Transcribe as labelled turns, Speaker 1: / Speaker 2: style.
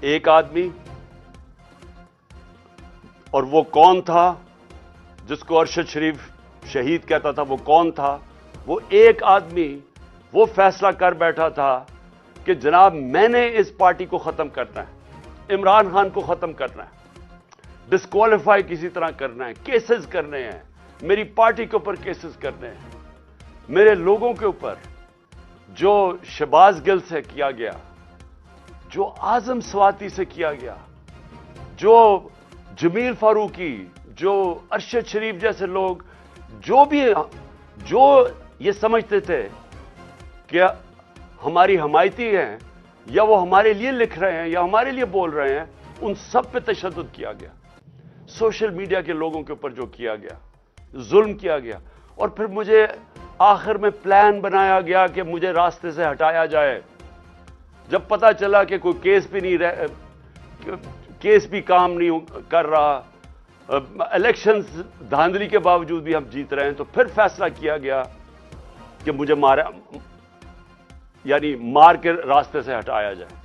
Speaker 1: एक आदमी, और वो कौन था जिसको अरशद शरीफ शहीद कहता था? वो कौन था? वो एक आदमी वो फैसला कर बैठा था कि जनाब मैंने इस पार्टी को खत्म करना है, इमरान खान को खत्म करना है, डिस्क्वालीफाई किसी तरह करना है, केसेस करने हैं, मेरी पार्टी के ऊपर केसेस करने हैं, मेरे लोगों के ऊपर। जो शहबाज गिल से किया गया, जो आजम स्वाति से किया गया, जो जमील फारूकी, जो अरशद शरीफ जैसे लोग, जो ये समझते थे कि हमारी हमायती हैं या वो हमारे लिए लिख रहे हैं या हमारे लिए बोल रहे हैं, उन सब पे तशद्दुद किया गया। सोशल मीडिया के लोगों के ऊपर जो किया गया, जुल्म किया गया, और फिर मुझे आखिर में प्लान बनाया गया कि मुझे रास्ते से हटाया जाए। जब पता चला कि कोई केस भी काम नहीं कर रहा, इलेक्शंस धांधली के बावजूद भी हम जीत रहे हैं, तो फिर फैसला किया गया कि मुझे मार के रास्ते से हटाया जाए।